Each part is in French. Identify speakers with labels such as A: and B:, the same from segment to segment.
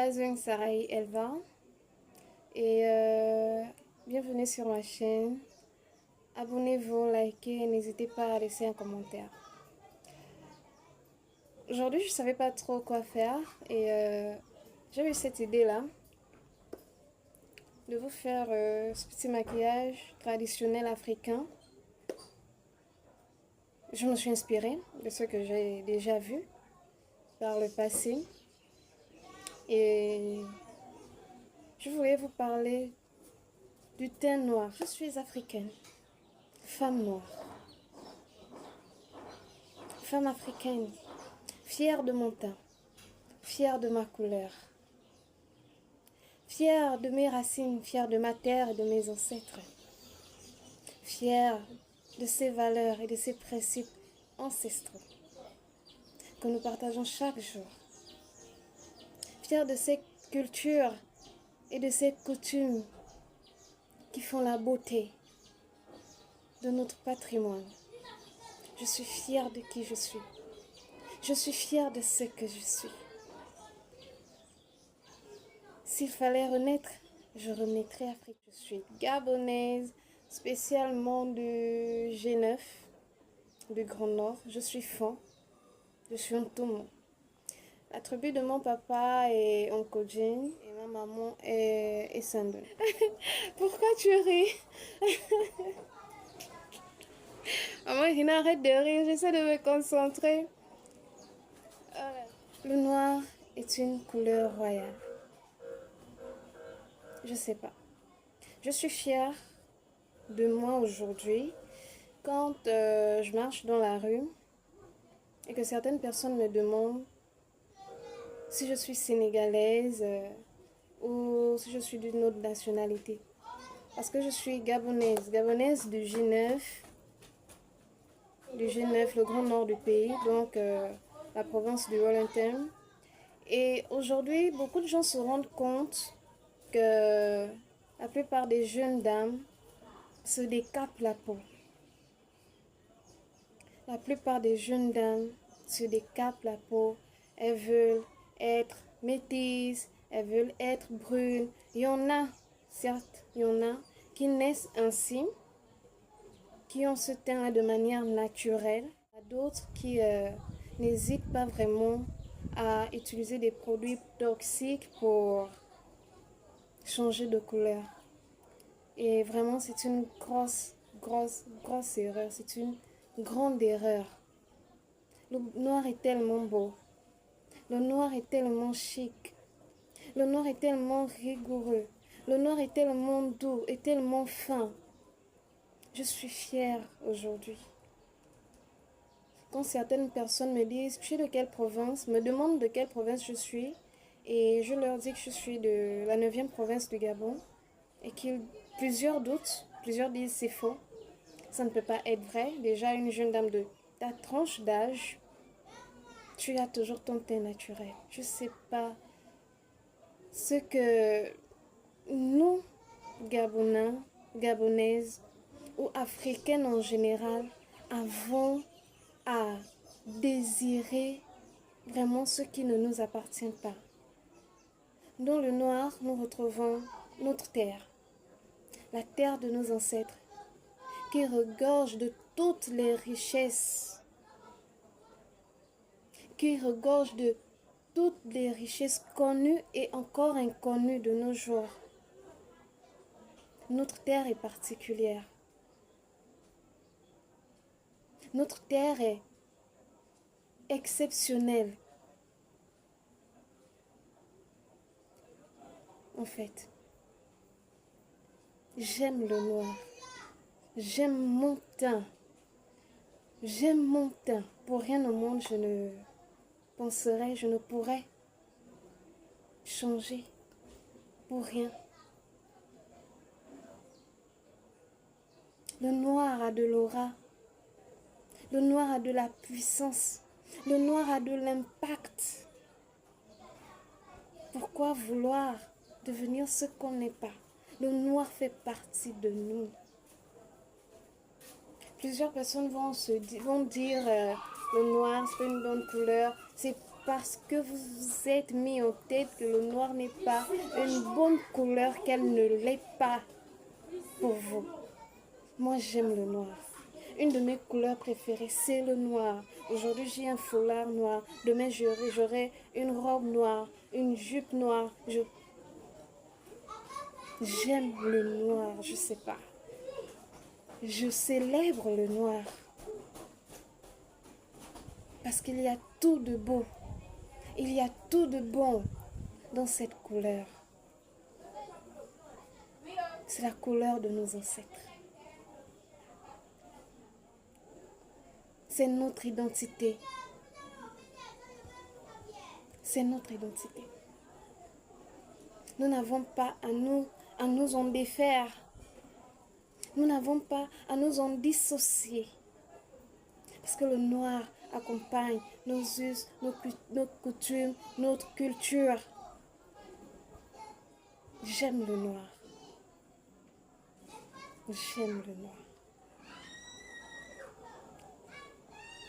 A: Bazung Sarai Elva et bienvenue sur ma chaîne. Abonnez-vous, likez et n'hésitez pas à laisser un commentaire. Aujourd'hui, je ne savais pas trop quoi faire et j'ai eu cette idée-là de vous faire ce petit maquillage traditionnel africain. Je me suis inspirée de ce que j'ai déjà vu par le passé et je voulais vous parler du teint noir. Je suis africaine, femme noire, femme africaine, fière de mon teint, fière de ma couleur, fière de mes racines, fière de ma terre et de mes ancêtres, fière de ces valeurs et de ces principes ancestraux que nous partageons chaque jour, fière de ces cultures et de ces coutumes qui font la beauté de notre patrimoine. Je suis fière de qui je suis. Je suis fière de ce que je suis. S'il fallait renaître, je renaîtrais Afrique. Je suis gabonaise, spécialement du G9, du Grand Nord. Je suis Fan, je suis Ntomo. La tribu de mon papa est Onkojin et ma maman est Sandon. Pourquoi tu ris? Maman, il n'arrête de rire, j'essaie de me concentrer. Le noir est une couleur royale. Je sais pas. Je suis fière de moi aujourd'hui quand je marche dans la rue et que certaines personnes me demandent si je suis sénégalaise ou si je suis d'une autre nationalité. Parce que je suis gabonaise, gabonaise du G9, le grand nord du pays, donc la province du Wellington. Et aujourd'hui, beaucoup de gens se rendent compte que la plupart des jeunes dames se décapent la peau. La plupart des jeunes dames se décapent la peau. Elles veulent être métisses, elles veulent être brunes. Il y en a, certes, il y en a qui naissent ainsi, qui ont ce teint de manière naturelle. Il y a d'autres qui n'hésitent pas vraiment à utiliser des produits toxiques pour changer de couleur. Et vraiment, c'est une grosse erreur. C'est une grande erreur. Le noir est tellement beau. Le noir est tellement chic. Le noir est tellement rigoureux. Le noir est tellement doux et tellement fin. Je suis fière aujourd'hui. Quand certaines personnes me disent « Tu es de quelle province ?» me demandent de quelle province je suis. Et je leur dis que je suis de la 9e province du Gabon. Et plusieurs doutent, plusieurs disent c'est faux. Ça ne peut pas être vrai. Déjà, une jeune dame de ta tranche d'âge, tu as toujours ton teint naturel. Je ne sais pas ce que nous, Gabonais, Gabonaises ou Africaines en général, avons à désirer vraiment ce qui ne nous appartient pas. Dans le noir, nous retrouvons notre terre, la terre de nos ancêtres, qui regorge de toutes les richesses, qui regorge de toutes les richesses connues et encore inconnues de nos jours. Notre terre est particulière. Notre terre est exceptionnelle. En fait, j'aime le noir. J'aime mon teint. J'aime mon teint. Pour rien au monde, je ne penserais, je ne pourrais changer. Pour rien. Le noir a de l'aura. Le noir a de la puissance. Le noir a de l'impact. Pourquoi vouloir devenir ce qu'on n'est pas? Le noir fait partie de nous. Plusieurs personnes vont dire le noir, c'est pas une bonne couleur. C'est parce que vous vous êtes mis en tête que le noir n'est pas une bonne couleur, qu'elle ne l'est pas pour vous. Moi, j'aime le noir. Une de mes couleurs préférées, c'est le noir. Aujourd'hui, j'ai un foulard noir. Demain, j'aurai une robe noire, une jupe noire. J'aime le noir, je sais pas. Je célèbre le noir. Parce qu'il y a tout de beau. Il y a tout de bon dans cette couleur. C'est la couleur de nos ancêtres. C'est notre identité. C'est notre identité. Nous n'avons pas à nous en défaire. Nous n'avons pas à nous en dissocier. Parce que le noir accompagne nos us, nos coutumes, notre culture. J'aime le noir. J'aime le noir.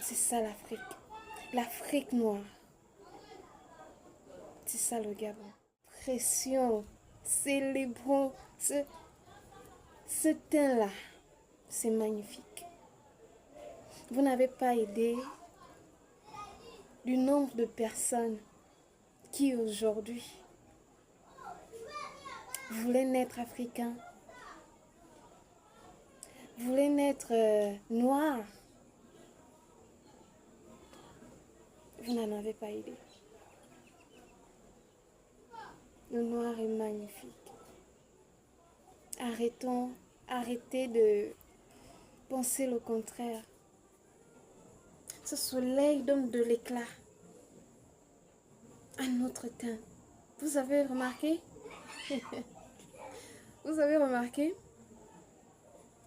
A: C'est ça l'Afrique. L'Afrique noire. C'est ça le Gabon. Pression. Célébrons ce teint-là. C'est magnifique. Vous n'avez pas idée du nombre de personnes qui aujourd'hui voulaient naître africains, voulaient naître noirs. Vous n'en avez pas idée. Le noir est magnifique. Arrêtez de penser le contraire. Ce soleil donne de l'éclat à notre teint. Vous avez remarqué? Vous avez remarqué?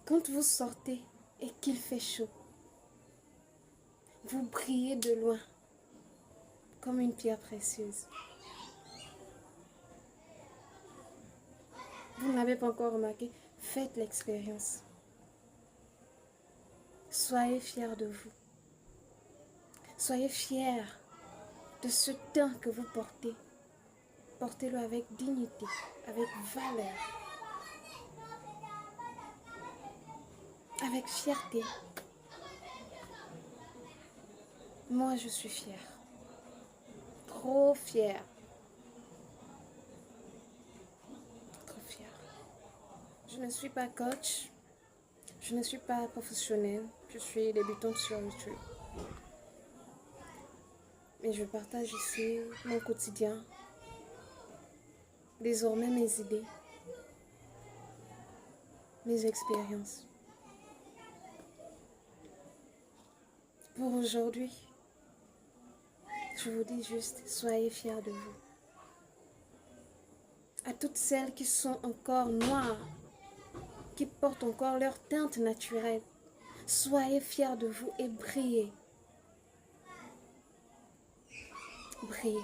A: Quand vous sortez et qu'il fait chaud, vous brillez de loin comme une pierre précieuse. Vous n'avez pas encore remarqué? Faites l'expérience. Soyez fiers de vous. Soyez fiers de ce teint que vous portez. Portez-le avec dignité, avec valeur, avec fierté. Moi, je suis fière. Trop fière. Trop fière. Je ne suis pas coach. Je ne suis pas professionnelle. Je suis débutante sur YouTube. Mais je partage ici mon quotidien. Désormais mes idées. Mes expériences. Pour aujourd'hui, je vous dis juste, soyez fiers de vous. À toutes celles qui sont encore noires, qui portent encore leur teinte naturelle, soyez fiers de vous et brillez. Brillez.